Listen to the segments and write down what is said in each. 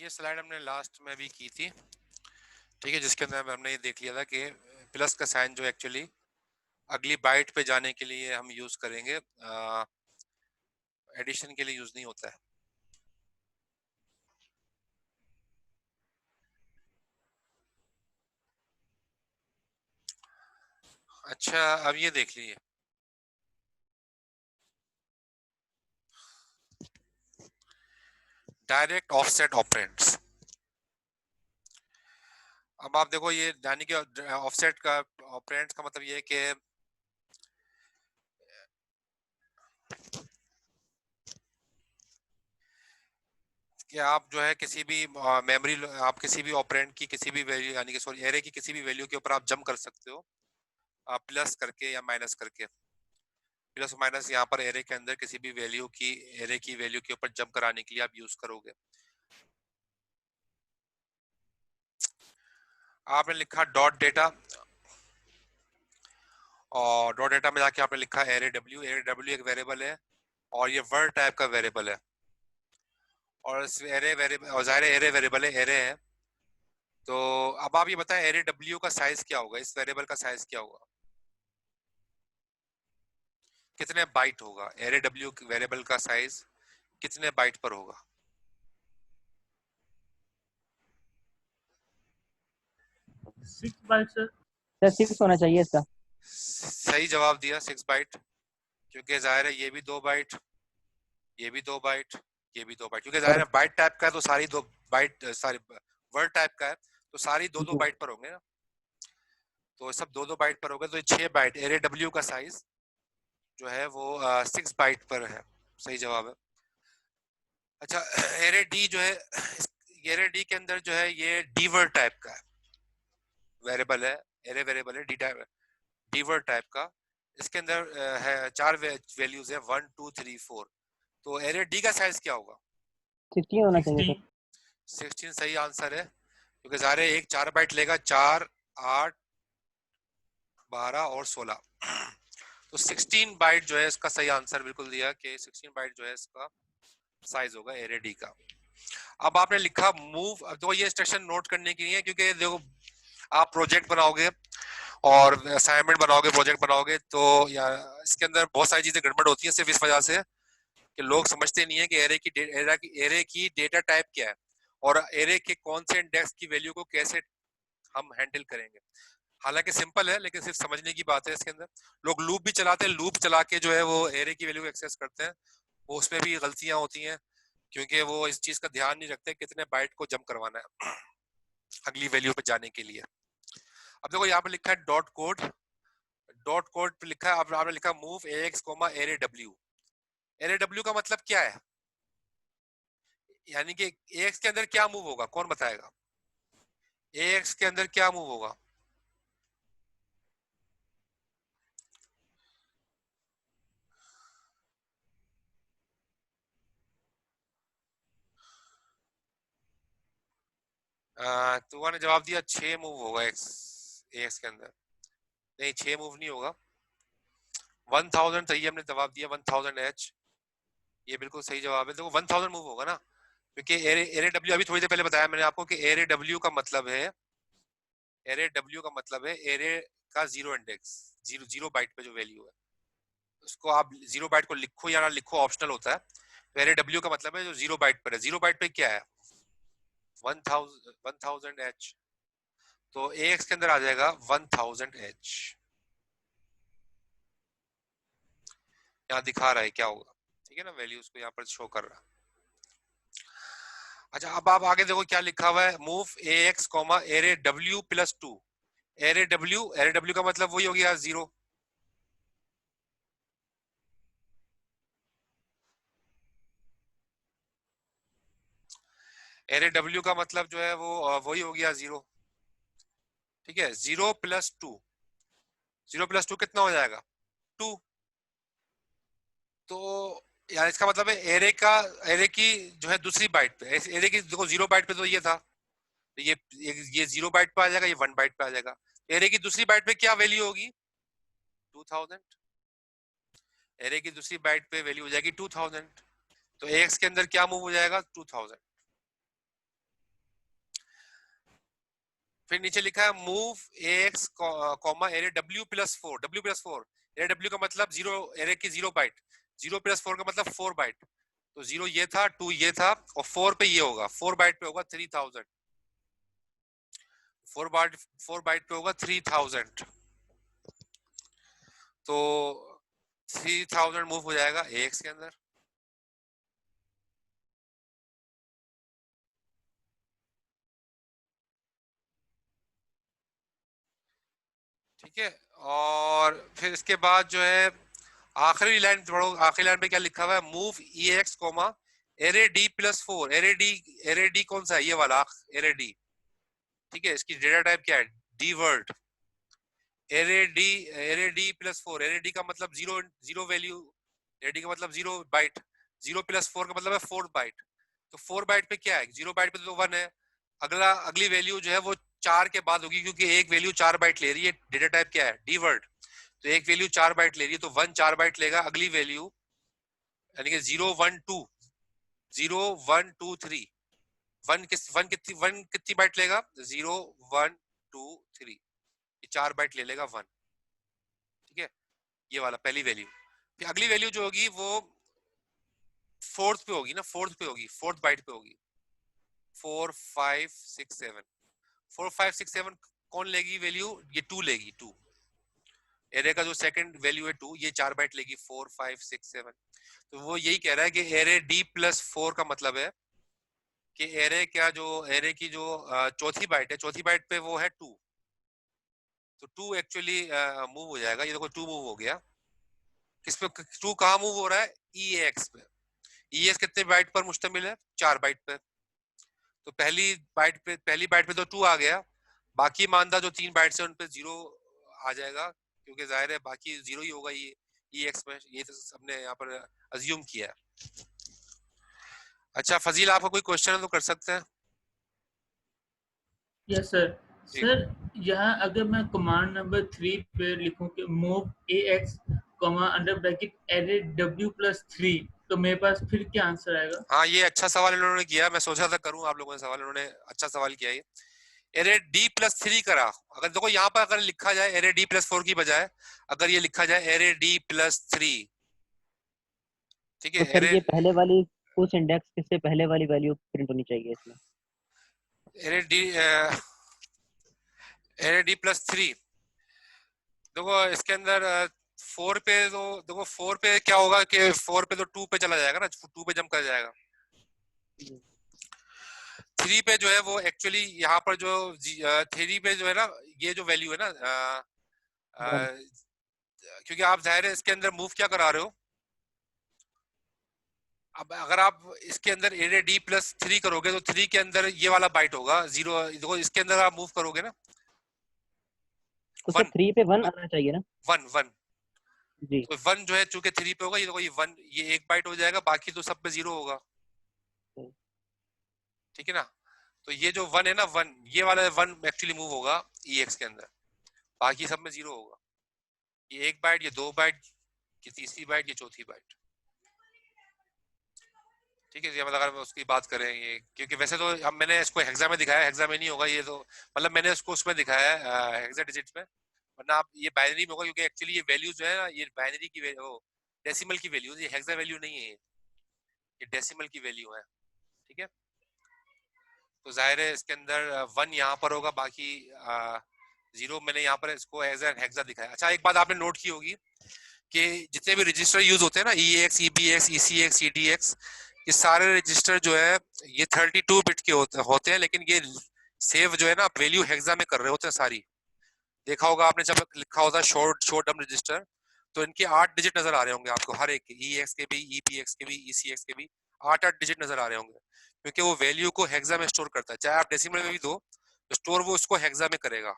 ये स्लाइड हमने लास्ट में भी की थी, ठीक है, जिसके अंदर हमने ये देख लिया था कि प्लस का साइन जो एक्चुअली अगली बाइट पे जाने के लिए हम यूज करेंगे, एडिशन के लिए यूज नहीं होता है। अच्छा, अब ये देख लीजिए, डायरेक्ट ऑफसेट ऑपरेंड्स। अब आप देखो, ये यानी कि ऑफसेट का ऑपरेंड्स का मतलब ये है कि आप जो है किसी भी मेमोरी, आप किसी भी ऑपरेंड की किसी भी वैल्यू, यानी कि सॉरी एरे की किसी भी वैल्यू के ऊपर आप जंप कर सकते हो, प्लस करके या माइनस करके। प्लस माइनस यहाँ पर एरे के अंदर किसी भी वैल्यू की, एरे की वैल्यू के ऊपर जंप कराने के लिए आप यूज करोगे। आपने लिखा डॉट डेटा, और डॉट डेटा में जाके आपने लिखा एरे डब्ल्यू। एरे डब्ल्यू एक वेरिएबल है और ये वर्ड टाइप का वेरिएबल है, और इस एरे वेरिएबल, और जाहिर है एरे वेरिएबल है, एरे है। तो अब आप ये बताएं एरे डब्ल्यू का साइज क्या होगा, इस वेरिएबल का साइज क्या होगा, कितने बाइट होगा? एरे डब्ल्यू वेरिएबल का साइज कितने बाइट पर होगा? 6 बाइट सर, 6 होना चाहिए इसका। सही जवाब दिया, 6 बाइट, क्योंकि जाहिर है ये भी 2 बाइट, ये भी 2 बाइट, ये भी 2 बाइट, क्योंकि जाहिर है बाइट टाइप का है तो सारी 2 बाइट, सारी वर्ड टाइप का है तो सारी 2-2 बाइट पर होंगे ना, तो सब 2-2 बाइट पर होगा, तो 6 बाइट एरे डब्ल्यू का साइज जो है वो 6 बाइट पर है। सही जवाब है। अच्छा, एरे डी जो है, एरे डी के अंदर जो है ये डीवर्ड टाइप का वेरिएबल है, एरे वेरिएबल है डी टाइप, डीवर्ड टाइप का। इसके अंदर है 4 वैल्यूज है, 1 2 3 4। तो एरे डी का साइज क्या होगा? 16 होना चाहिए सर। 16 सही आंसर है, क्योंकि ज़ाहिर है एक 4 बाइट लेगा, 4 8 12 और 16, तो 16 बाइट जो है इसका सही आंसर बिल्कुल दिया कि 16 बाइट जो है इसका साइज होगा एरे डी का। अब आपने लिखा मूव, तो ये इंस्ट्रक्शन नोट करने की नहीं है, क्योंकि देखो आप प्रोजेक्ट बनाओगे और असाइनमेंट बनाओगे, प्रोजेक्ट बनाओगे, तो या इसके अंदर बहुत सारी चीजें गड़बड़ होती हैं सिर्फ इस वजह से कि लोग समझते नहीं है कि एरे की डेटा टाइप क्या है और एरे के कौन से इंडेक्स की वैल्यू को कैसे हम हैंडल करेंगे। हालांकि सिंपल है, लेकिन सिर्फ समझने की बात है। इसके अंदर लोग लूप भी चलाते हैं, लूप चला के जो है वो एरे की वैल्यू एक्सेस करते हैं, वो उसमें भी गलतियां होती हैं, क्योंकि वो इस चीज का ध्यान नहीं रखते कितने बाइट को जंप करवाना है अगली वैल्यू पे जाने के लिए। अब देखो यहाँ पे लिखा है डॉट कोड, डॉट कोड पे लिखा है, अब आपने लिखा move AX comma array W. Array W का मतलब क्या है, यानी कि एएक्स के अंदर क्या मूव होगा, कौन बताएगा? एएक्स के अंदर क्या मूव होगा? तुम्हारे जवाब दिया 6 मूव होगा एक्स, एएक्स के अंदर। नहीं, 6 मूव नहीं होगा, 1000 सही हमने जवाब दिया, 1000 H, ये बिल्कुल सही जवाब है। देखो 1000 मूव होगा ना, क्योंकि एरे एरे डब्ल्यू अभी थोड़ी देर पहले बताया मैंने आपको कि एरे डब्ल्यू का मतलब है, एरे डब्ल्यू का मतलब है एरे का zero index, zero zero byte पे जो वैल्यू है उसको आप जीरो बाइट को लिखो या ना लिखो ऑप्शनल होता है। तो एरे डब्ल्यू का मतलब है जो जीरो बाइट पर है, जीरो बाइट पे क्या है? 1000 H, तो AX के अंदर आ जाएगा 1000 H। यहाँ दिखा रहा है क्या होगा, ठीक है ना, वैल्यूज को यहाँ पर शो कर रहा है। अच्छा, अब आप आगे देखो क्या लिखा हुआ है, move AX comma array W plus 2। Array W का मतलब वही हो गया 0। एरे डब्ल्यू का मतलब जो है वो वही हो गया 0, ठीक है। 0 + 2, 0 + 2 कितना हो जाएगा? 2। तो यार इसका मतलब है एरे का, एरे की जो है दूसरी बाइट पे, एरे की देखो 0 बाइट पे तो ये था, तो ये 0 बाइट पे आ जाएगा, ये 1 बाइट पे आ जाएगा। एरे की दूसरी बाइट पे क्या वैल्यू होगी? 2000। एरे की दूसरी बाइट पे वैल्यू हो जाएगी 2000, तो एक्स के अंदर क्या मूव हो जाएगा? 2000। फिर नीचे लिखा है move ax comma array w+4, w+4, array w का मतलब जीरो, एरे की 0 बाइट, 0+4 का मतलब 4 बाइट, तो 0 ये था, 2 ये था, और 4 पे ये होगा, 4 बाइट पे होगा 3000, 4 बाइट पे होगा 3000, तो 3000 मूव हो जाएगा ax के अंदर। ठीक है, और फिर इसके बाद जो है आखिरी लाइन पढ़ो, आखिरी लाइन पे क्या लिखा हुआ है, move ex comma array d+4, array D कौन सा है, ये वाला एरे डी। ठीक है, इसकी डेटा टाइप क्या है, डी वर्ड, एरे डी+4, एरे डी का मतलब zero, zero value, array D का मतलब 0 बाइट, 0+4 का मतलब है 4 बाइट, तो 4 बाइट पे क्या है, 0 बाइट पे तो 1 है, अगला अगली वैल्यू जो है वो 4 के बाद होगी, क्योंकि एक वैल्यू 4 बाइट ले रही है, डेटा टाइप क्या है, डी वर्ड, तो एक वैल्यू 4 बाइट ले रही है, तो 1 4 बाइट लेगा, अगली वैल्यू यानी कि 0 1 2, 0 1 2 3, वन कितनी बाइट लेगा, 0 1 2 3, ये 4 बाइट ले लेगा 1। ठीक है, ये वाला पहली वैल्यू, फिर अगली वैल्यू जो होगी वो फोर्थ पे होगी ना, फोर्थ पे होगी, फोर्थ बाइट पे होगी, 4 5 6 7, 4 5 6 7 कौन लेगी वैल्यू, ये 2 लेगी, 2, एरे का जो सेकंड वैल्यू है 2, ये 4 बाइट लेगी, 4 5 6 7, तो वो यही कह रहा है कि एरे d+4 का मतलब है कि एरे क्या, जो एरे की जो चौथी बाइट है, चौथी बाइट पे वो है 2, तो 2 एक्चुअली मूव हो जाएगा, ये देखो 2 मूव हो गया, किस पे 2 कहाँ मूव हो रहा है, ex पे, ex कितने बाइट पर मुश्तमिल है, 4 बाइट पे, तो पहली बाइट पे तो 2 आ गया, बाकी मानदा जो 3 बाइट्स है उन पे 0 आ जाएगा, क्योंकि जाहिर है बाकी 0 ही होगा, ये ex में, ये तो हमने यहाँ पर अज्यूम किया है। अच्छा फजील, आपका कोई क्वेश्चन है तो कर सकते हैं। Yes sir. जी सर, यहाँ अगर मैं कमांड नंबर 3 पे लिखूं कि move ax under bracket array w+3, तो मेरे पास फिर क्या आंसर आएगा? हाँ, ये अच्छा सवाल इन्होंने किया, मैं सोचा था करूं आप लोगों ने सवाल, इन्होंने अच्छा सवाल किया ये, एरे d+3 करा, अगर देखो यहाँ पर अगर लिखा जाए एरे d+4 की बजाय अगर ये लिखा जाए एरे d+3, ठीक तो है, सर ये पहले वाली उस इंडेक्स के से पहले वाली वैल्यू प्रिंट होनी चाहिए इसमें। एरे d+3, देखो इसके अंदर 4 पे तो देखो 4 पे क्या होगा कि 4 पे तो 2 पे चला जाएगा ना, 2 पे जंप कर जाएगा, 3 पे जो है वो एक्चुअली यहाँ पर जो 3 पे जो है ना, ये जो वैल्यू है ना, वन। क्योंकि आप जाहिर है इसके अंदर मूव क्या करा रहे हो, अब अगर आप इसके अंदर एरे d+3 करोगे तो 3 के अंदर ये वाला बाइट होगा 0, देखो इसके अंदर आप मूव करोगे ना, तो सर 1 3 पे 1 आना चाहिए ना। 1 1, जी। तो 1 जो है चूंकि 3 पे होगा, ये देखो ये 1, ये एक बाइट हो जाएगा, बाकी तो सब पे 0 होगा। ठीक है ना, तो ये जो 1 है ना, 1 ये वाला 1 एक्चुअली मूव होगा ex के अंदर, बाकी सब में 0 होगा, ये एक बाइट, ये 2 बाइट, ये तीसरी बाइट, ये चौथी बाइट। ठीक है, ये मतलब अगर उसकी बात करें ये, क्योंकि वैसे तो अब मैंने इसको हेक्सा में दिखाया, हेक्सा में नहीं होगा ये, तो मतलब मैंने इसको उसमें दिखाया है हेक्सा डिजिट में, वरना आप ये बाइनरी में होगा, क्योंकि एक्चुअली ये वैल्यू जो है ना, ये बाइनरी की वैल्यू, डेसिमल की वैल्यू, ये हेक्सा वैल्यू नहीं है, ये डेसिमल की वैल्यू है। ठीक है, तो जाहिर है इसके अंदर 1 यहाँ पर होगा, बाकी 0 मैंने यहाँ पर इसको एज एन हेक्सा दिखाया। अच्छा एक बात आपने नोट की होगी कि जितने भी रजिस्टर यूज होते हैं ना, EAX, EBX, ECX, EDX, ये सारे रजिस्टर जो है ये 32 बिट के होते हैं, लेकिन ये सेव जो है ना वैल्यू हेक्सा में कर रहे होते हैं सारी। देखा होगा आपने जब लिखा होता है शॉर्ट टर्म रजिस्टर, तो इनके 8 डिजिट नजर आ रहे होंगे आपको, हर एक के, EX के भी, EBX के भी, ECX के भी 8 डिजिट नजर आ रहे होंगे, क्योंकि वो वैल्यू को हेक्सा में स्टोर करता है, चाहे आप डेसिमल में भी दो, तो स्टोर वो उसको हेक्सा में करेगा।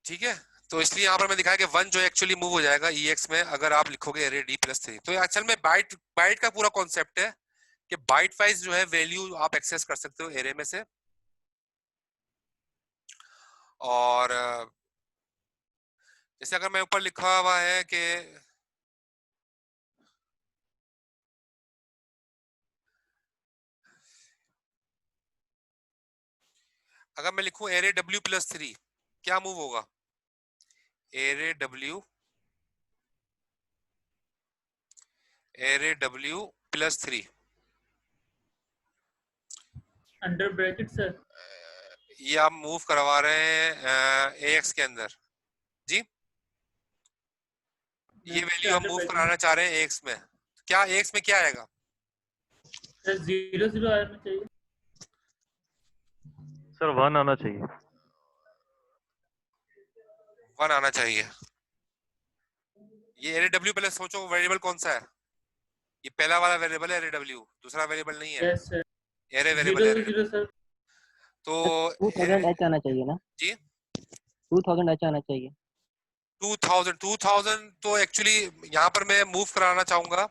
ठीक है, तो इसलिए यहाँ पर मैं दिखाया कि 1 जो एक्चुअली मूव हो जाएगा EX में अगर आप लिखोगे एरे d+3, तो असल में बाइट बाइट का पूरा कॉन्सेप्ट है कि बाइट वाइज जो है वैल्यू आप एक्सेस कर सकते हो एरे में से, और जैसे अगर मैं ऊपर लिखा हुआ है कि अगर मैं लिखूं एरे W प्लस 3 क्या मूव होगा? Array W plus 3 under bracket sir. ये आप मूव करवा रहे हैं AX के अंदर जी, ये वैल्यू हम अंडर मूव ब्रैकेट कराना चाह रहे हैं AX में, क्या AX में क्या आएगा? सर 0 0 आना चाहिए। सर 1 आना चाहिए। 1 आना चाहिए। ये एरे W प्लस, सोचो वेरिएबल कौन सा है? ये पहला वाला वेरिएबल है एरे W, दूसरा वेरिएबल नहीं है, यस सर। एरे वेरिएबल 0 है एरे 0 W। सर। तो 2000 एच आना चाहिए ना जी 2000 एच आना चाहिए 2000 तो एक्चुअली यहाँ पर मैं मूव कराना चाहूंगा।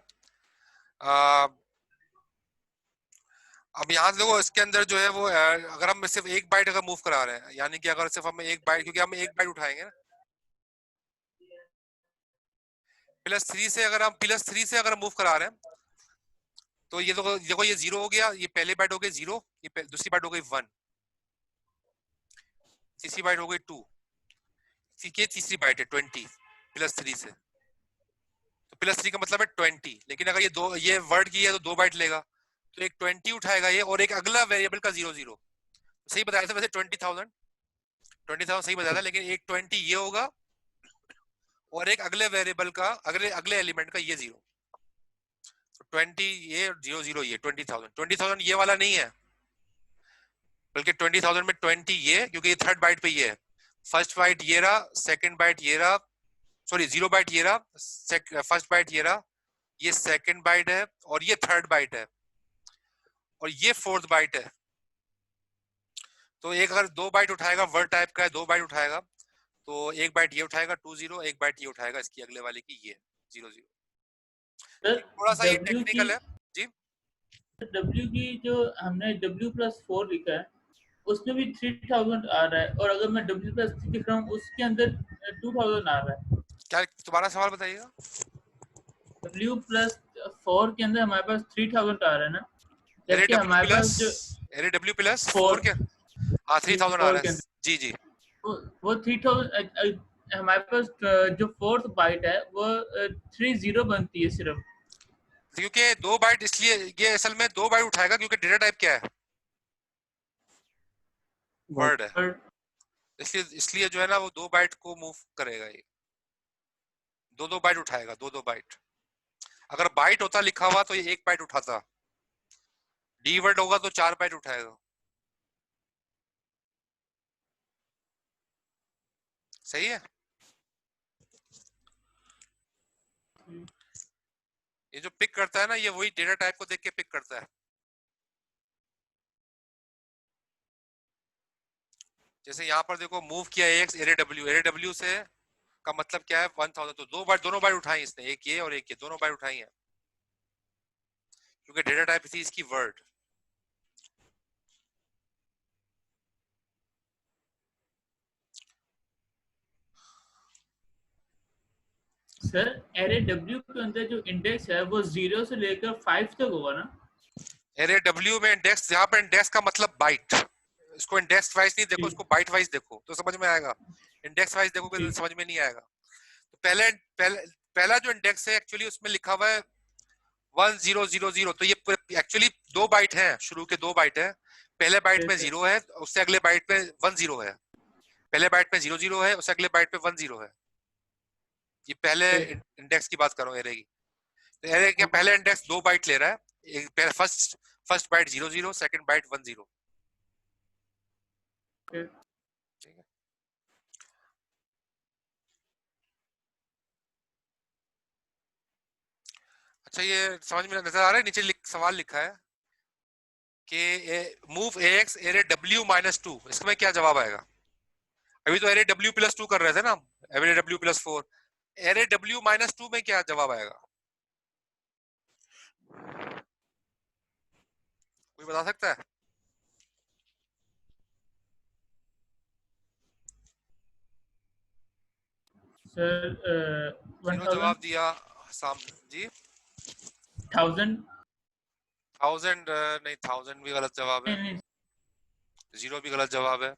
अब यहाँ से देखो इसके अंदर जो है वो अगर हम सिर्फ एक बाइट अगर मूव करा रहे हैं, यानी कि अगर सिर्फ हम एक बाइट, क्योंकि हम एक बाइट उठाएंगे ना प्लस 3 से, अगर हम प्लस 3 से अगर मूव करा रहे हैं तो ये देखो ये 0 हो गया, ये पहले बाइट हो गई 0, ये दूसरी बाइट हो गई 1, तीसरी बाइट हो गई 2, तीसरी बाइट है 20 प्लस 3 से, तो प्लस 3 का मतलब है 20, लेकिन अगर ये वर्ड की है तो 2 बाइट लेगा, तो एक 20 उठाएगा ये, और एक अगला वेरिएबल का 0 0, सही बताया था वैसे 20,000 सही बताया था, लेकिन एक 20 ये होगा और एक अगले वेरिएबल का अगले एलिमेंट का ये 0, तो 20 ये 0 0 ये 20,000 ये वाला नहीं है, बल्कि 20,000 में 20 ये, क्योंकि ये थर्ड बाइट पे ये है, फर्स्ट बाइट ये रहा, सेकंड बाइट ये रहा, सॉरी 0 बाइट ये रहा, फर्स्ट बाइट ये रहा, ये सेकंड बाइट है, और ये थर्ड बाइट है, और ये फोर्थ बाइट है। तो एक अगर 2 बाइट उठाएगा, वर्ड टाइप का है, 2 बाइट उठाएगा, तो एक बाइट ये उठाएगा 2 0, एक बाइट ये उठाएगा इसकी अगले वाले की ये 0 0। सर थोड़ा सा ये W की टेक्निकल है जी। W की जो हमने W प्लस 4 लिखा है उसमें भी 3000 आ रहा है, और अगर मैं W प्लस 3 लिख रहा हूँ उसके अंदर 2000 आ रहा है। क्या तुम्हारा सवाल बताइएगा? W प्लस 4 के अंदर हमारे पास 3000 आ रहा है ना, जबकि हमारे पास जो एरे W प्लस 4 4 के, हाँ 3000 आ रहा के है अंदर जी जी। वो 3000 हमारे पास जो फोर्थ बाइट है वो 30 बनती है सिर्फ। क्योंकि 2 बाइट, इसलिए ये असल में 2 बाइट उठाएगा क्योंकि डेटा टाइप क्या है? वर्ड है, और इसलिए जो है ना वो 2 बाइट को मूव करेगा, ये 2 बाइट उठाएगा, 2 बाइट। अगर बाइट होता लिखा हुआ तो ये 1 बाइट उठाता, डी वर्ड होगा तो 4 बाइट उठाएगा, सही है। ये जो पिक करता है ना, ये वही डेटा टाइप को देख के पिक करता है। जैसे यहाँ पर देखो मूव किया AX एरे W से का मतलब क्या है 1000, तो 2 बाइट, दोनों बाइट उठाई इसने, एक ये और एक ये, दोनों बाइट उठाई है क्योंकि डेटा टाइप थी इसकी वर्ड। सर एरे W के अंदर जो इंडेक्स है वो 0 से लेकर 5 तक होगा ना? एरे W में इंडेक्स, यहाँ पर इंडेक्स का मतलब बाइट, इसको इंडेक्स वाइज नहीं देखो, इसको बाइट वाइज देखो तो समझ में आएगा, इंडेक्स वाइज देखोगे तो समझ में नहीं आएगा। तो पहला जो इंडेक्स है एक्चुअली उसमें लिखा हुआ है 1000, तो ये एक्चुअली 2 बाइट है, शुरू के 2 बाइट है, पहले बाइट में 0 है, उससे अगले बाइट में 10 है, पहले बाइट में 0 0 है, उससे अगले बाइट में 10 है। ये पहले इंडेक्स की बात कर रहा हूँ एरे की। तो एरे के पहले इंडेक्स 2 बाइट ले रहा है, एक फर्स्ट बाइट 0 0, सेकंड बाइट 1 0। ठीक है, अच्छा ये समझ में नजर आ रहा है? नीचे सवाल लिखा है कि move AX array W minus 2, इसमें क्या जवाब आएगा? अभी तो एरे W प्लस 2 कर रहे थे ना, array W plus 4, array W minus 2 में क्या जवाब आएगा? कोई बता सकता है? सर जिन्होंने जवाब दिया साम जी 1000 1000 नहीं, 1000 भी गलत जवाब है। नहीं 0 भी गलत जवाब है।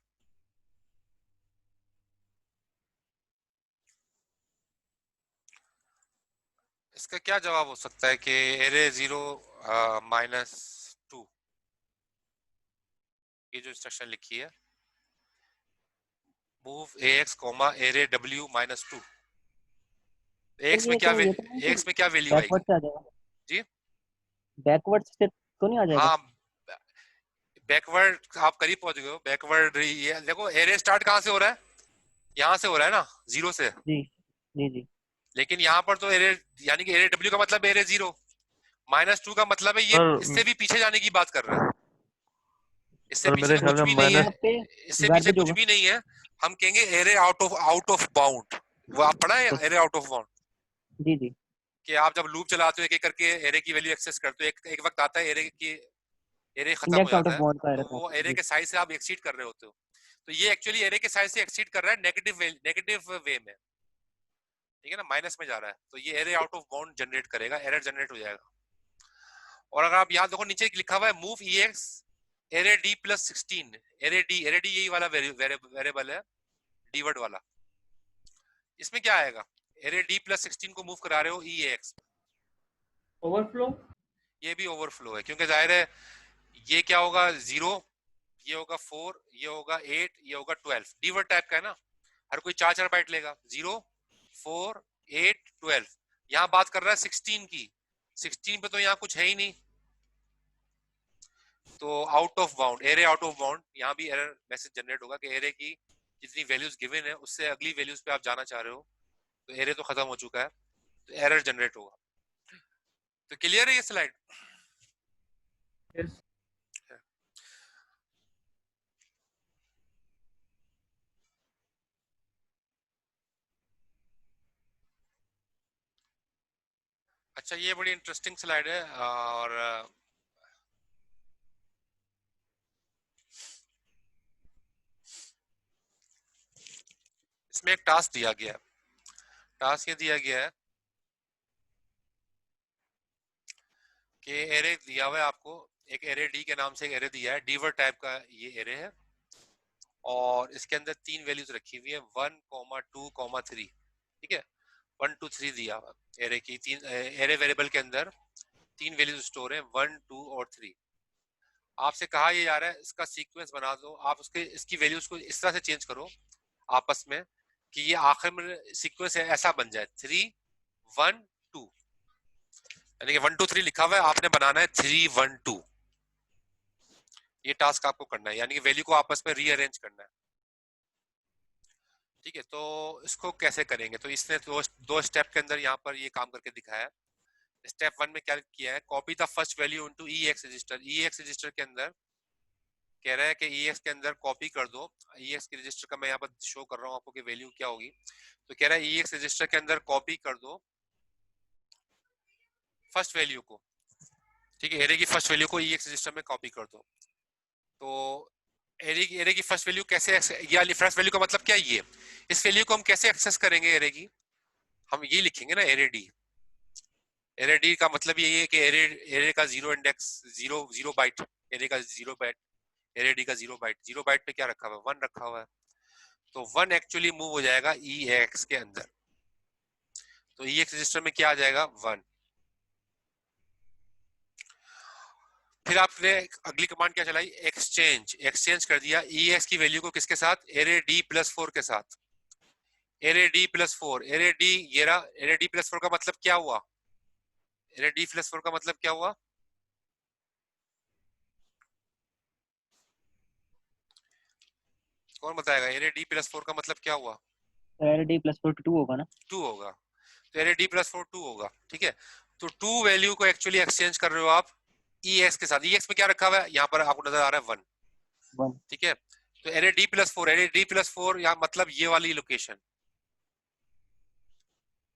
इसका क्या जवाब हो सकता है कि एरे 0 -2, ये जो इंस्ट्रक्शन लिखी है, move ax comma array w -2, x में क्या ये तो नहीं कि एक्स में क्या वैल्यू बैकवर्ड आएगी? से आ जाएगा, जी बैकवर्ड से तो नहीं आ जाएगा? हाँ, बैकवर्ड आप करीब पहुंच गए हो। बैकवर्ड ये देखो, एरे स्टार्ट कहाँ से हो रहा है? यहाँ से हो रहा है ना, 0 से। जी जी जी। लेकिन यहाँ पर तो एरे, यानी कि एरे w का मतलब एरे 0, -2 का मतलब है ये सर इससे भी पीछे जाने की बात कर रहा है। इससे सर पीछे मेरे तो ख्याल कुछ में भी नहीं है, यहाँ पे इससे पीछे गार्बेज कुछ होगा। भी नहीं है। हम कहेंगे एरे आउट ऑफ बाउंड। वो आप पढ़ा है एरे आउट ऑफ बाउंड, जी जी। कि आप जब लूप चलाते हो एक एक करके एरे की वैल्यू एक्सेस करते हो, एक वक्त आता है एरे खत्म हो इंडेक्स आउट जाता ऑफ है, बाउंड का तो रहता वो है एरे जी। के साइज से आप एक्सीड कर रहे होते हो। तो ये एक्चुअली एरे के साइज से एक्सीड कर रहा है नेगेटिव वे में, ठीक है ना, माइनस में जा रहा है। तो ये array out of bound generate करेगा, एरर जनरेट हो जाएगा। और अगर आप यहाँ देखो, नीचे लिखा हुआ है move EX array D + 16, array D यही वाला वेरिएबल है, डी वर्ड वाला। इसमें क्या आएगा? एरे D + 16 को मूव करा रहे हो EAX, ओवरफ्लो। ये भी ओवरफ्लो है, क्योंकि जाहिर है ये क्या होगा, 0, ये होगा 4, ये होगा 8, ये होगा 12, डी वर्ड टाइप का है ना, हर कोई 4 बाइट लेगा, 0 4 8 12। यहाँ बात कर रहा है 16 की, 16 पे तो यहाँ कुछ है ही नहीं, तो out of bound, array out of bound, यहाँ भी एरर मैसेज जनरेट होगा कि एरे की जितनी वैल्यूज गिवन है उससे अगली वैल्यूज पे आप जाना चाह रहे हो, तो एरे तो खत्म हो चुका है, तो एरर जनरेट होगा। तो क्लियर है ये स्लाइड? यस। अच्छा, ये बड़ी इंटरेस्टिंग स्लाइड है, और इसमें एक टास्क दिया गया है। टास्क ये दिया गया है कि एरे दिया हुआ है आपको, एक एरे डी के नाम से एक एरे दिया है, डी वर्ड टाइप का ये एरे है, और इसके अंदर 3 वैल्यूज रखी हुई है, 1, 2, 3, ठीक है। 1 2 3 दिया हुआ एरे की, 3 एरे वेरिएबल के अंदर 3 वैल्यूज स्टोर है, 1 2 और 3। आपसे कहा ये जा रहा है इसका सीक्वेंस बना दो, आप उसके इसकी वैल्यूज को इस तरह से चेंज करो आपस में कि ये आखिर में सीक्वेंस ऐसा बन जाए 3 1 2, यानी कि 1 2 3 लिखा हुआ है, आपने बनाना है 3 1 2। ये टास्क आपको करना है, यानी कि वैल्यू को आपस में रीअरेंज करना है, ठीक है। तो इसको कैसे करेंगे? तो इसने दो स्टेप के अंदर यहाँ पर ये काम करके दिखाया है। स्टेप 1 में क्या किया है, copy the first value into EX register. EX register के अंदर कह रहा है कि EX के अंदर कॉपी कर दो, EX के रजिस्टर का मैं यहाँ पर शो कर रहा हूँ आपको कि वैल्यू क्या होगी। तो कह रहा है EX रजिस्टर के अंदर कॉपी कर दो फर्स्ट वैल्यू को, ठीक है, एरे की फर्स्ट वैल्यू को EX रजिस्टर में कॉपी कर दो। तो एरे की फर्स्ट वैल्यू कैसे, या फर्स्ट वैल्यू का मतलब क्या, ये इस वैल्यू को हम कैसे एक्सेस करेंगे एरे की? हम ये लिखेंगे ना, एरे डी। एरे डी का मतलब ये है कि एरे का 0 इंडेक्स, 0 बाइट, एरे का 0 बाइट, एरे डी का 0 बाइट, 0 बाइट पे क्या रखा हुआ है, 1 रखा हुआ है। तो 1 एक्चुअली मूव हो जाएगा EX के अंदर, तो EX रजिस्टर में क्या आ जाएगा, 1। फिर आपने अगली कमांड क्या चलाई, एक्सचेंज कर दिया EX की वैल्यू को किसके साथ, एरे D + 4 के साथ। एरे D + 4, एरे D ये रहा, एरे D + 4 का मतलब क्या हुआ, एरे D + 4 का मतलब क्या हुआ, कौन बताएगा? एरे D + 4 का मतलब क्या हुआ? एरे डी प्लस 4 2 होगा ना? 2 होगा, तो एरे D + 4 2 होगा, ठीक है। तो 2 वैल्यू को एक्चुअली एक्सचेंज कर रहे हो आप EX के साथ। EX में क्या रखा हुआ है, यहाँ पर आपको नजर आ रहा है 1, 1। ठीक है। तो एरे D + 4, एरे D + 4 यहाँ मतलब ये वाली लोकेशन,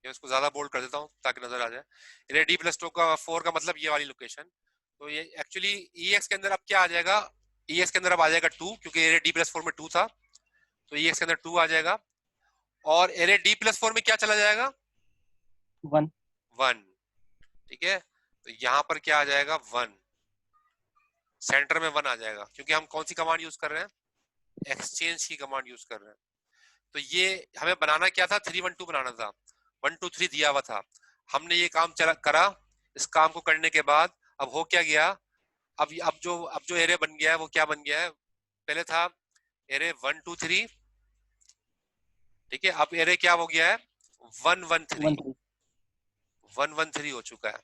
ये उसको ज्यादा बोल्ड कर देता हूँ ताकि नजर आ जाए। एरे D + 4 का मतलब ये वाली लोकेशन। तो ये एक्चुअली EX के अंदर अब क्या आ जाएगा, EX के अंदर अब आ जाएगा 2, क्योंकि एरे D + 4 में 2 था, तो EX के अंदर 2 आ जाएगा। और एरे D + 4 में क्या चला जाएगा, 1। 1, ठीक है। तो यहाँ पर क्या आ जाएगा, 1। सेंटर में 1 आ जाएगा, क्योंकि हम कौन सी कमांड यूज कर रहे हैं, एक्सचेंज की कमांड यूज कर रहे हैं। तो ये हमें बनाना क्या था, 312 बनाना था, 1 2 3 दिया हुआ था, हमने ये काम करा। इस काम को करने के बाद अब हो क्या गया, अब जो एरे बन गया है वो क्या बन गया है, पहले था एरे 1 2 3, ठीक है, अब एरे क्या हो गया है 1 1 3, 1 1 3 हो चुका है।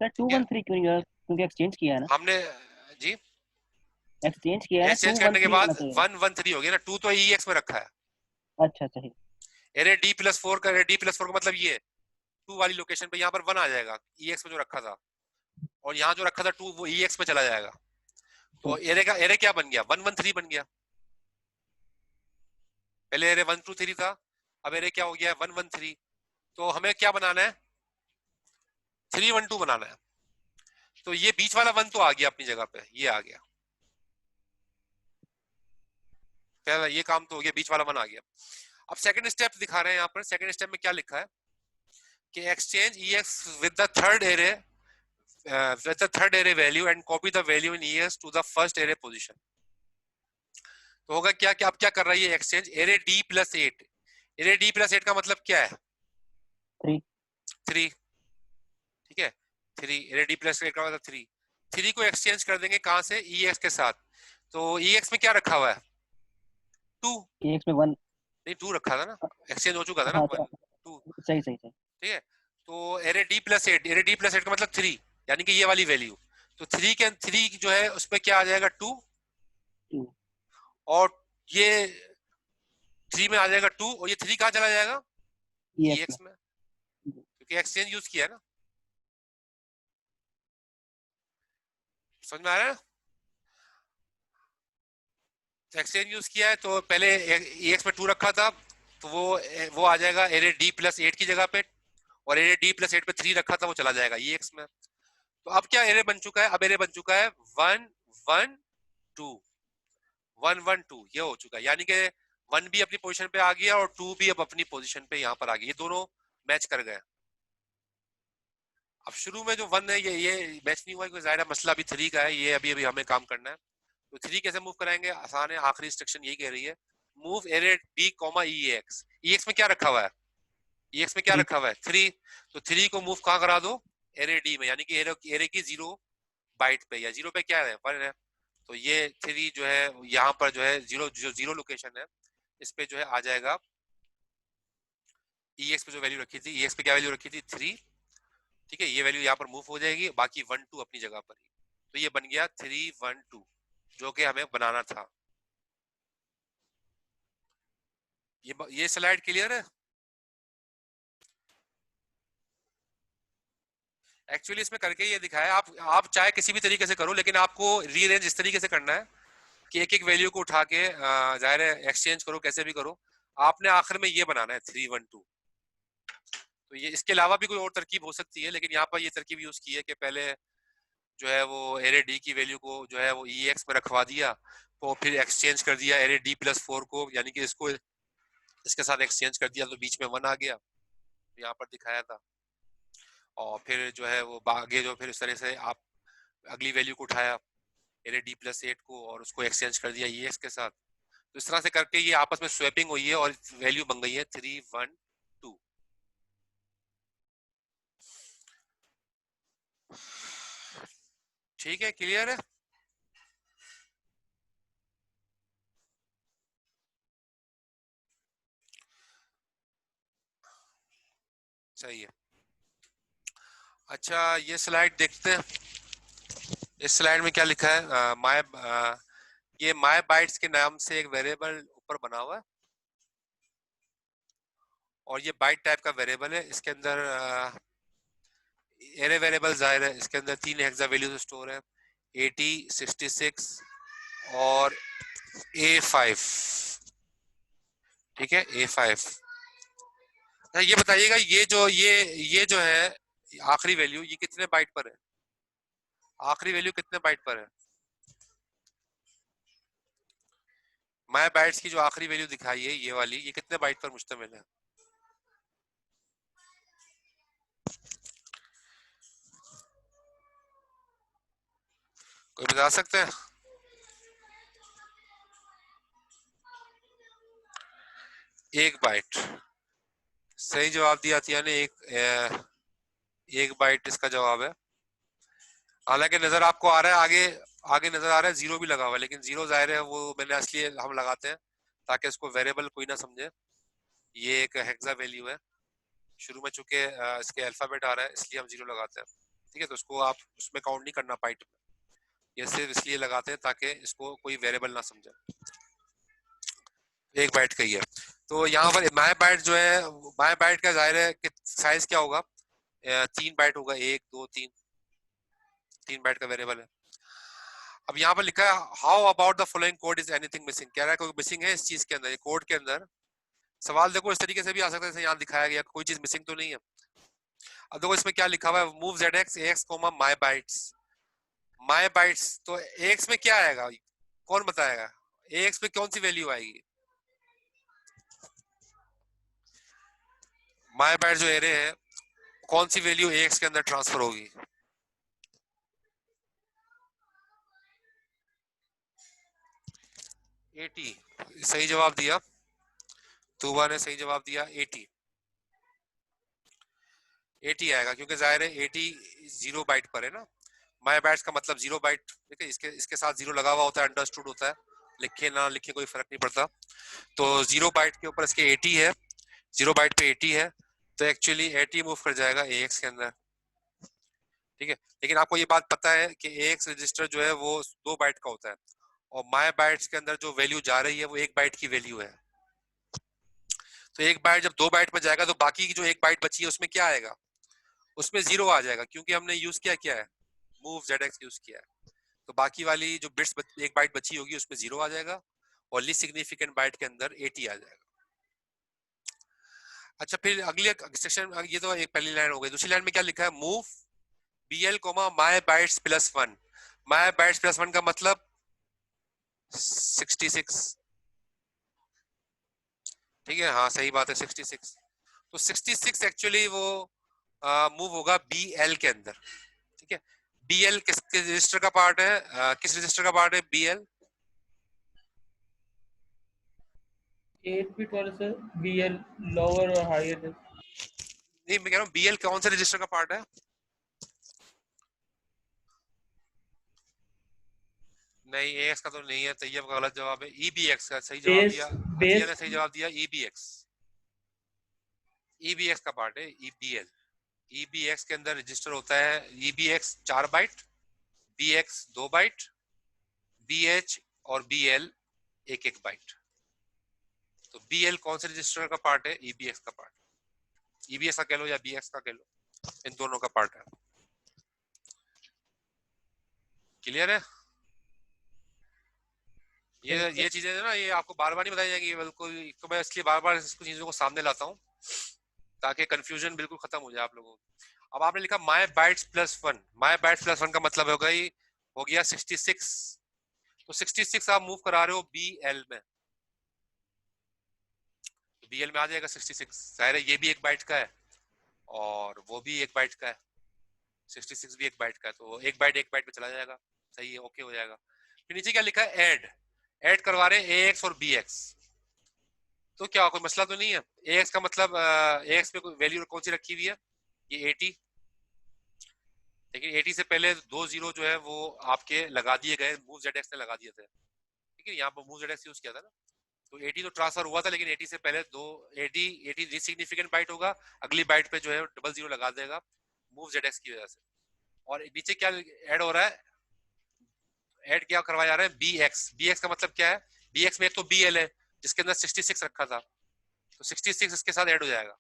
सर 213 क्यों नहीं हुआ? क्योंकि एक्सचेंज किया है ना, हमने जी एक्सचेंज किया है ना, एक्सचेंज करने के 213 बाद होना चाहिए। 1 1 3 हो गया ना, 2 तो EX में रखा है। अच्छा सही। एरे D+4 का, एरे D+4 का मतलब ये 2 वाली लोकेशन पे यहाँ पर 1 आ जाएगा EX में जो रखा था, और यहाँ जो रखा था 2 वो EX में चला जाएगा। तो एरे क्या बन गया, 1 1 3 बन गया। पहले एरे 1 2 3 था, अब एरे क्या हो गया 1 1 3। तो हमें क्या बनाना है, 3 1 2 बनाना है। तो ये बीच वाला 1 तो आ गया अपनी जगह पे, ये आ गया, पहला ये काम तो हो गया, बीच वाला 1 आ गया। अब सेकंड स्टेप दिखा रहे हैं यहाँ पर, सेकंड स्टेप में क्या लिखा है कि exchange EX with the third array value and copy the value in EX to the first array position। तो होगा क्या, कि अब क्या कर रही है exchange, array D+8, array D+8 का मतलब क्या है 3 3, ठीक है, 3, एरे D+8 का मतलब 3, 3 को एक्सचेंज कर देंगे कहां से, EX के साथ। तो EX में क्या रखा हुआ है 2, EX में 1। नहीं 2 रखा था ना, एक्सचेंज हो चुका था ना हाँ 1 2, सही सही सही। ठीक है। तो एरे D+8, एरे D+8 का मतलब 3, यानी कि ये वाली वैल्यू, तो 3 जो है उसमें क्या आ जाएगा 2, 2 और ये 3 में आ जाएगा 2, और ये 3 कहाँ चला जाएगा EX में। EX में, क्योंकि एक्सचेंज यूज किया है ना। समझ में आ रहा है, तो एक्सचेंज यूज किया है, तो पहले EX में 2 रखा था, तो वो आ जाएगा एरे D+8 की जगह पे, और एरे D+8 पे 3 रखा था, वो चला जाएगा EX में। तो अब क्या एरे बन चुका है, अब एरे बन चुका है 1 1 2, 1 1 2, ये हो चुका है, यानी कि 1 भी अपनी पोजीशन पे आ गया और 2 भी अब अपनी पोजीशन पे यहाँ पर आ गया, ये दोनों मैच कर गए। अब शुरू में जो 1 है ये मैच नहीं हुआ, क्योंकि जाहिर मसला अभी 3 का है, ये अभी अभी हमें काम करना है। तो 3 कैसे मूव कराएंगे, आसान है, आखिरी इंस्ट्रक्शन यही कह रही है, move array D, EX। EX में क्या रखा हुआ है, EX में क्या 3 रखा हुआ है 3, तो 3 को मूव कहाँ करा दो, एरे D में, यानी कि एरे की 0 बाइट पे, या 0 पे क्या है 1 है, तो ये 3 जो है यहाँ पर जो है 0 जो 0 लोकेशन है, इस पे जो है आ जाएगा EX पे जो वैल्यू रखी थी, EX पे क्या वैल्यू रखी थी 3, ठीक है, ये वैल्यू यहाँ पर मूव हो जाएगी, बाकी 1 2 अपनी जगह पर ही। तो ये बन गया 3 1 2, जो कि हमें बनाना था। ये स्लाइड क्लियर है। एक्चुअली इसमें करके ये दिखाया, आप चाहे किसी भी तरीके से करो, लेकिन आपको रीअरेंज इस तरीके से करना है कि एक एक वैल्यू को उठा के जाहिर है एक्सचेंज करो, कैसे भी करो, आपने आखिर में ये बनाना है 3 1 2। तो ये इसके अलावा भी कोई और तरकीब हो सकती है, लेकिन यहाँ पर ये तरकीब यूज की है कि पहले जो है वो एरे D की वैल्यू को जो है वो EX में रखवा दिया, तो फिर एक्सचेंज कर दिया एरे D+4 को, यानी कि इसको इसके साथ एक्सचेंज कर दिया, तो बीच में 1 आ गया, यहाँ पर दिखाया था। और फिर जो है वो आगे जो फिर इस तरह से आप अगली वैल्यू को उठाया एरे D+8 को, और उसको एक्सचेंज कर दिया EX के साथ। तो इस तरह से करके ये आपस में स्वैपिंग हुई है और वैल्यू बन गई है 3 1 2। ठीक है, क्लियर है। सही है। अच्छा, ये स्लाइड देखते हैं, इस स्लाइड में क्या लिखा है, ये माय बाइट्स के नाम से एक वेरिएबल ऊपर बना हुआ है, और ये बाइट टाइप का वेरिएबल है, इसके अंदर एरे वेरिएबल जाहिर है, इसके अंदर 3 हेक्सा वैल्यूज स्टोर है, 80 66 और A5, ठीक है A5। ये बताइएगा, ये जो है आखिरी वैल्यू, ये कितने बाइट पर है, आखिरी वैल्यू कितने बाइट पर है, माय बाइट्स की जो आखिरी वैल्यू दिखाई है ये वाली, ये कितने बाइट पर मुश्तमिल है। कोई बता सकते हैं? एक बाइट सही जवाब दिया अतिया ने। एक बाइट इसका जवाब है। हालांकि नजर आपको आ रहा है आगे, आगे नजर आ रहा है जीरो भी लगा हुआ है, लेकिन जीरो जाहिर है वो मैंने इसलिए हम लगाते हैं ताकि इसको वेरिएबल कोई ना समझे। ये एक हेक्सा वैल्यू है, शुरू में चूंकि इसके अल्फाबेट आ रहा है इसलिए हम जीरो लगाते हैं। ठीक है, तो उसको आप उसमें काउंट नहीं करना बाइट में, ये सिर्फ इसलिए लगाते हैं ताकि इसको कोई वेरिएबल ना समझे। एक बाइट का ही है। तो यहाँ पर माय बाइट जो है, माय बाइट का जाहिर है कि साइज क्या होगा, 3 बाइट होगा, 1 2 3, 3 बाइट का वेरिएबल है। अब यहाँ पर लिखा है how about the following code is anything missing, कह रहा है कोई मिसिंग है इस चीज के अंदर, कोड के अंदर। सवाल देखो इस तरीके से भी आ सकता है जैसे यहाँ दिखाया गया, कोई चीज मिसिंग तो नहीं है। अब देखो इसमें क्या लिखा हुआ है, move ZX AX my bytes. My bytes तो AX में क्या आएगा, कौन बताएगा? AX में कौन सी वैल्यू आएगी? माय बाइट जो एरे है कौन सी वैल्यू AX के अंदर ट्रांसफर होगी? AT सही जवाब दिया, तूबा ने सही जवाब दिया 80। 80 आएगा क्योंकि जाहिर है 80 0 बाइट पर है ना। माय बाइट्स का मतलब 0 बाइट, ठीक है, इसके साथ 0 लगा हुआ होता है, अंडरस्टूड होता है, लिखे ना लिखे कोई फर्क नहीं पड़ता। तो 0 बाइट के ऊपर इसके 80 है, 0 बाइट पे 80 है, तो एक्चुअली 80 मूव कर जाएगा AX के अंदर। ठीक है, लेकिन आपको ये बात पता है कि AX रजिस्टर जो है वो 2 बाइट का होता है, और माय बाइट्स के अंदर जो वैल्यू जा रही है वो 1 बाइट की वैल्यू है। तो 1 बाइट जब 2 बाइट में जाएगा तो बाकी की जो 1 बाइट बची है उसमें क्या आएगा, उसमें 0 आ जाएगा, क्योंकि हमने यूज क्या है, मूव ZX यूज किया है। तो बाकी वाली जो बिट्स 1 बाइट बची होगी उसमें 0 आ जाएगा, और लीस्ट सिग्निफिकेंट बाइट के अंदर 80 आ जाएगा। अच्छा, फिर अगली सेक्शन, ये तो एक पहली लाइन हो गई। दूसरी लाइन में क्या लिखा है, move BL my bytes +1। My bytes +1 का मतलब 66। ठीक है, हाँ सही बात है 66। तो 66 एक्चुअली वो मूव होगा BL के अंदर। ठीक है, BL किस रजिस्टर का पार्ट है, किस रजिस्टर का पार्ट है BL? 8 बिट वाले सर, BL लोअर और हायर है। नहीं, मैं कह रहा हूँ BL कौन से रजिस्टर का पार्ट है? नहीं, AX का तो नहीं है, तैयब का गलत जवाब है। EBX का सही जवाब दिया, अतिया ने सही जवाब दिया EBX। EBX का पार्ट है EBL। EBX के अंदर रजिस्टर होता है EBX 4 byte, BX 2 byte, BH और BL 1 बाइट। तो BL कौन से रजिस्टर का पार्ट है? EBX का पार्ट। EBX का कह लो या BX का कह लो, इन दोनों का पार्ट है। क्लियर है? ये चीजें ना, ये आपको बार बार नहीं बताई जाएंगी, बिल्कुल, तो मैं इसलिए बार बार इसको चीजों को सामने लाता हूँ ताकि कंफ्यूजन बिल्कुल खत्म हो जाए आप लोगों को। अब आपने लिखा माय बाइट्स +1, माय बाइट्स +1 का मतलब हो गई, हो गया 66। तो 66 आप मूव करा रहे हो BL में, तो BL में आ जाएगा 66। जाहिर है ये भी 1 बाइट का है और वो भी 1 बाइट का है, 66 भी 1 बाइट का है, तो 1 बाइट 1 बाइट में चला जाएगा। सही है, ओके हो जाएगा। फिर नीचे क्या लिखा है, ऐड करवा रहे हैं AX और BX। तो क्या कोई मसला तो नहीं है? AX का मतलब AX में कोई वैल्यू कौन सी रखी हुई है, ये 80, लेकिन 80 से पहले 2 0 जो है वो आपके लगा दिए गए, मूव ZX ने लगा दिए थे। ठीक है, यहाँ पर मूव ZX यूज किया था ना, तो 80 तो ट्रांसफर हुआ था, लेकिन 80 से पहले 80 डिसिग्निफिकेंट बाइट होगा, अगली बाइट पे जो है डबल 0 लगा देगा मूव ZX की वजह से। और नीचे क्या ऐड हो रहा है, ऐड क्या करवाया जा रहा है, BX का मतलब क्या है, BX में एक तो BL है जिसके अंदर 66 रखा था, तो 66 इसके साथ ऐड हो जाएगा।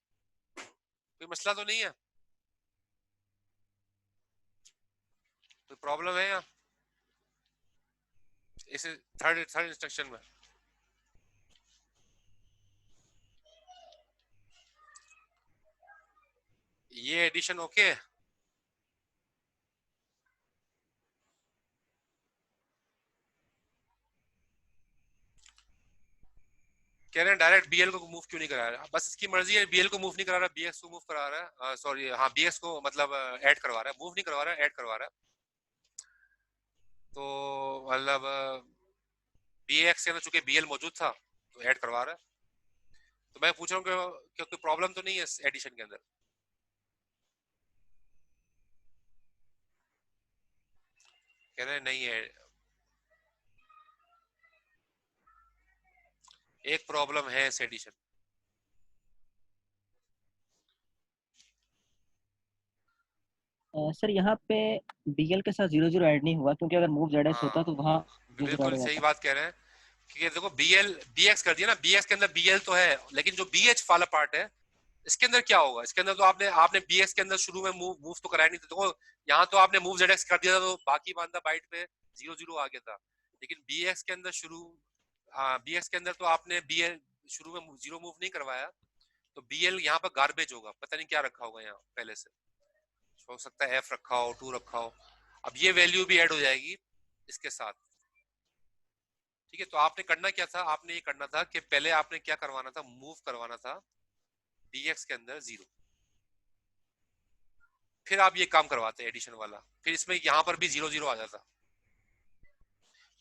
कोई मसला तो नहीं है, कोई प्रॉब्लम है यहाँ इस थर्ड इंस्ट्रक्शन में? ये एडिशन ओके है? कह रहे हैं डायरेक्ट BL को मूव क्यों नहीं करा रहा, बस इसकी मर्जी है, BL को मूव नहीं करा रहा, BX को मूव करा रहा है, सॉरी हाँ BX को मतलब ऐड करवा रहा है, मूव नहीं करवा रहा है, ऐड करवा रहा है। तो मतलब बी एक्स के अंदर चूंकि बी एल मौजूद था तो ऐड करवा रहा है। तो मैं पूछ रहा हूँ कि कोई प्रॉब्लम तो नहीं है एडिशन के अंदर? कह रहे हैं नहीं है, एक प्रॉब्लम है इस एडिशन। सर यहाँ पे डीएल के साथ 0 0 ऐड नहीं हुआ, क्योंकि अगर मूव जेड होता तो हाँ वहाँ 0 0 ऐड बिल्कुल हो सही जाता। बात कह रहे हैं कि देखो बी एल बी एक्स कर दिया ना, बी एक्स के अंदर बी एल तो है, लेकिन जो बी एच वाला पार्ट है इसके अंदर क्या होगा? इसके अंदर तो आपने आपने बी एक्स के अंदर शुरू में मूव तो कराया नहीं था। देखो यहाँ तो आपने मूव जेड एक्स कर दिया था तो बाकी बांधा बाइट पे 0 0 आ गया था, लेकिन बी एक्स के अंदर शुरू बी एक्स के अंदर तो आपने बी एल शुरू में 0 मूव नहीं करवाया, तो बी एल यहाँ पर गार्बेज होगा, पता नहीं क्या रखा होगा यहाँ पहले से, हो सकता है एफ रखा हो, 2 रखा हो। अब ये वैल्यू भी ऐड हो जाएगी इसके साथ। ठीक है, तो आपने करना क्या था, आपने ये करना था कि पहले आपने क्या करवाना था, मूव करवाना था dx के अंदर 0, फिर आप ये काम करवाते एडिशन वाला, फिर इसमें यहाँ पर भी 0 0 आ जाता।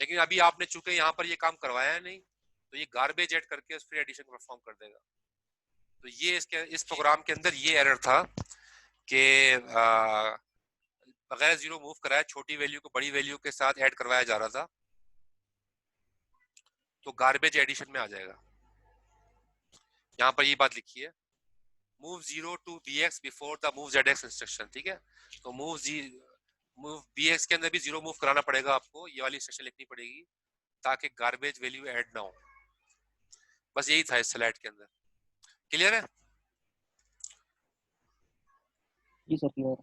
लेकिन अभी आपने चूंकि यहाँ पर ये काम करवाया नहीं, तो ये गार्बेज ऐड करके फिर एडिशन परफॉर्म कर देगा। तो ये इस प्रोग्राम के अंदर ये एरर था कि बगैर 0 मूव कराए छोटी वैल्यू को बड़ी वैल्यू के साथ ऐड करवाया जा रहा था, तो गार्बेज एडिशन में आ जाएगा। यहाँ पर ये बात लिखी है, move 0 to bx before the move zx instruction. ठीक है, तो मूव bx के अंदर भी 0 मूव कराना पड़ेगा आपको, ये वाली इंस्ट्रक्शन लिखनी पड़ेगी ताकि गार्बेज वैल्यू ऐड ना हो। बस यही था इस स्लाइड के अंदर। क्लियर है? जी सर, क्लियर।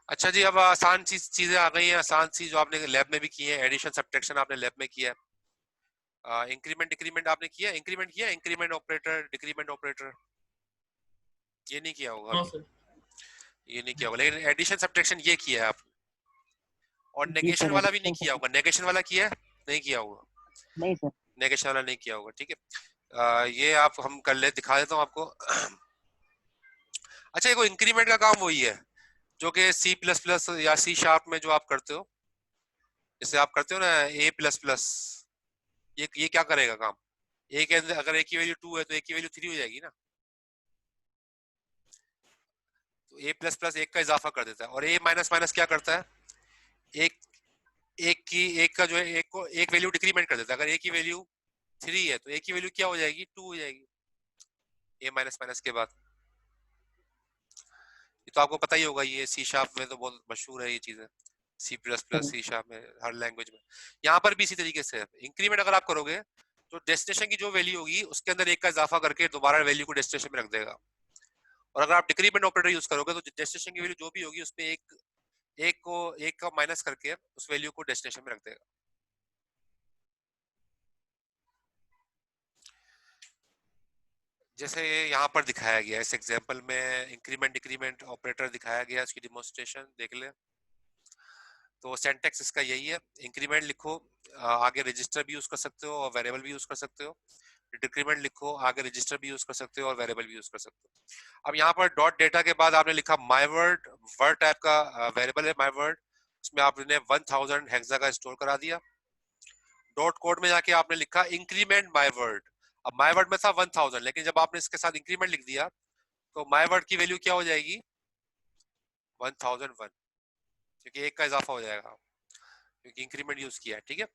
अच्छा जी, अब आसान चीजें आ गई हैं, आसान सी जो आपने लैब में भी की है, एडिशन सब्ट्रैक्शन आपने लैब में किया है, इंक्रीमेंट डिक्रीमेंट आपने किया, इंक्रीमेंट किया, इंक्रीमेंट ऑपरेटर डिक्रीमेंट ऑपरेटर, ये नहीं किया होगा नो अभी, सर। ये नहीं किया होगा, लेकिन एडिशन सब्ट्रैक्शन ये किया है आप। और जी नेगेशन सर, वाला भी नहीं एडिशन किया सब। होगा, नेगेशन वाला किया है? नहीं किया होगा, नहीं सर। नेगेशन वाला नहीं किया होगा। ठीक है, ये आप हम कर ले, दिखा देता हूँ आपको। अच्छा, ये इंक्रीमेंट का काम वही है जो कि सी प्लस प्लस या सी शार्प में जो आप करते हो, जैसे आप करते हो ना ए प्लस प्लस, ये क्या करेगा काम? ए के अंदर अगर ए की वैल्यू 2 है तो ए की वैल्यू 3 हो जाएगी ना, तो ए प्लस प्लस एक का इजाफा कर देता है। और ए माइनस माइनस क्या करता है, एक एक का जो है एक को एक वैल्यू डिक्रीमेंट कर देता है। अगर ए की वैल्यू 3 है तो ए की वैल्यू क्या हो जाएगी, 2 हो जाएगी ए माइनस माइनस के बाद। ये तो आपको पता ही होगा, ये सी शार्प में तो बहुत मशहूर है ये चीजें, C plus plus C sharp में, हर लैंग्वेज में। यहाँ पर भी इसी तरीके से है, इंक्रीमेंट अगर आप करोगे तो डेस्टिनेशन की जो वैल्यू होगी उसके अंदर एक का इजाफा करके दोबारा वैल्यू को डेस्टिनेशन में रख देगा। और अगर आप डिक्रीमेंट ऑपरेटर यूज करोगे तो डेस्टिनेशन की वैल्यू जो भी होगी उसमें एक का माइनस करके उस वैल्यू को डेस्टिनेशन में रख देगा। जैसे यहाँ पर दिखाया गया इस एग्जांपल में, इंक्रीमेंट डिक्रीमेंट ऑपरेटर दिखाया गया, इसकी डिमोन्स्ट्रेशन देख ले। तो सिंटैक्स इसका यही है, इंक्रीमेंट लिखो, आगे रजिस्टर भी यूज कर सकते हो और वेरिएबल भी यूज कर सकते हो। डिक्रीमेंट लिखो, आगे रजिस्टर भी यूज कर सकते हो और वेरिएबल भी यूज कर सकते हो। अब यहाँ पर डॉट डेटा के बाद आपने लिखा माई वर्ड, वर्ड टाइप का वेरिएबल है माई वर्ड, उसमें आपने 1000 हेक्सा का स्टोर करा दिया। डॉट कोड में जाके आपने लिखा इंक्रीमेंट माई वर्ड। अब माई वर्ड में था 1000, लेकिन जब आपने इसके साथ इंक्रीमेंट लिख दिया तो माई वर्ड की वैल्यू क्या हो जाएगी, 1001, क्योंकि एक का इजाफा हो जाएगा क्योंकि इंक्रीमेंट यूज किया है। ठीक है,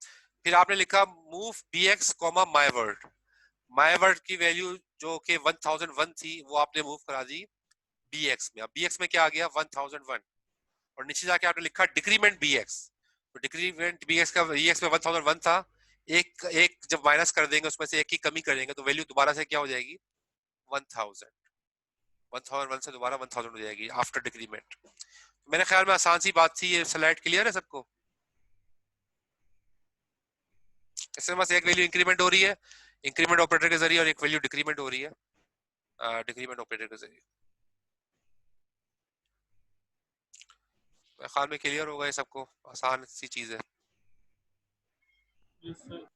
फिर आपने लिखा move B X comma my word, my word की वैल्यू जो कि 1001 थी वो आपने मूव करा दी बी एक्स में। अब बी एक्स में क्या आ गया, 1001। और नीचे जाके आपने लिखा डिक्रीमेंट बी एक्स, तो डिक्रीमेंट बी एक्स का बी एक्स में 1001 था, एक एक जब माइनस कर देंगे उसमें से एक की कमी कर देंगे तो वैल्यू दोबारा से क्या हो जाएगी, 1000, 1001 से दोबारा 1000 हो जाएगी आफ्टर डिक्रीमेंट। मेरे ख्याल में आसान सी बात थी, ये स्लाइड क्लियर है सबको? इसमें बस एक वैल्यू इंक्रीमेंट हो रही है इंक्रीमेंट ऑपरेटर के जरिए और एक वैल्यू डिक्रीमेंट हो रही है डिक्रीमेंट ऑपरेटर के जरिए। मेरे ख्याल में क्लियर होगा ये सबको, आसान सी चीज है। Yes sir.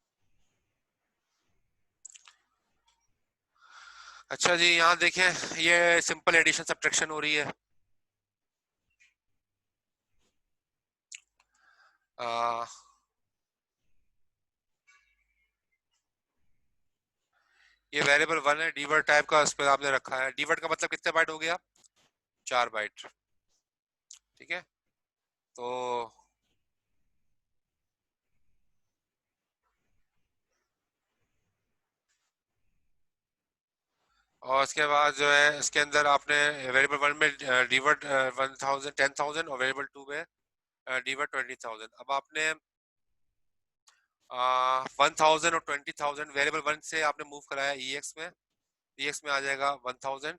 अच्छा जी, यहाँ देखें, ये सिंपल एडिशन सब्ट्रैक्शन हो रही है। ये वेरिएबल 1 है, डीवर्ट टाइप का, उस पर आपने रखा है। डीवर्ट का मतलब कितने बाइट हो गया? 4 बाइट। ठीक है, तो और इसके बाद जो है इसके अंदर आपने वेरिएबल 1 में डीवर्ट 1000 10,000 और वेरिएबल 2 में डीवर्ट 20,000। अब आपने 1000 और 20,000 वेरिएबल 1 से आपने मूव कराया EX में, EX में आ जाएगा 1000।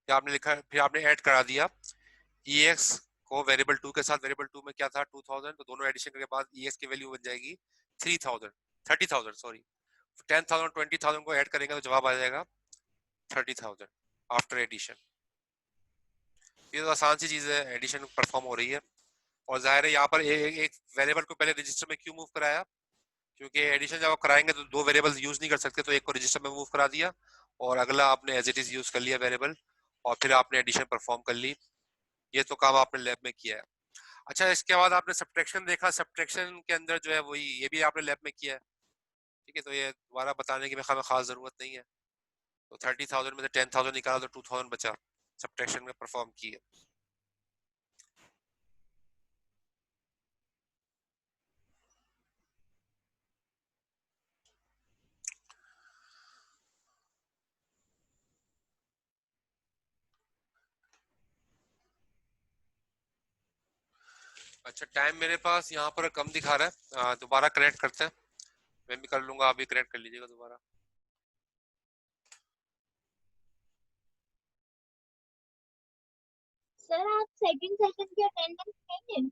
फिर आपने लिखा, फिर आपने ऐड करा दिया EX को वेरिएबल 2 के साथ। वेरिएबल 2 में क्या था? 2000, तो दोनों एडिशन के बाद EX की वैल्यू बन जाएगी 3000 30,000 सॉरी। 10,000 20,000 को ऐड करेंगे तो जवाब आ जाएगा 30,000 आफ्टर एडिशन। ये तो आसान सी चीज है, एडिशन परफॉर्म हो रही है। और जाहिर है यहाँ पर एक वेरिएबल को पहले रजिस्टर में क्यों मूव कराया? क्योंकि एडिशन जब आप कराएंगे तो दो वेरिएबल यूज नहीं कर सकते, तो एक को रजिस्टर में मूव करा दिया और अगला आपने एज इट इज यूज कर लिया वेरिएबल, और फिर आपने एडिशन परफॉर्म कर ली। ये तो काम आपने लैब में किया है। अच्छा, इसके बाद आपने सब्ट्रैक्शन देखा, सब्ट्रैक्शन के अंदर जो है वही ये भी आपने लैब में किया है। ठीक है, तो ये दोबारा बताने की मेरे खास जरूरत नहीं है। तो 30,000 में से 10,000 निकाला तो 2,000 बचा, सब्ट्रैक्शन में परफॉर्म की है। अच्छा, टाइम मेरे पास यहाँ पर कम दिखा रहा है, दोबारा कनेक्ट करते हैं। मैं भी कर लूंगा, आप भी कनेक्ट कर लीजिएगा दोबारा। सर आप सेकंड सेशन की अटेंडेंस लेंगे?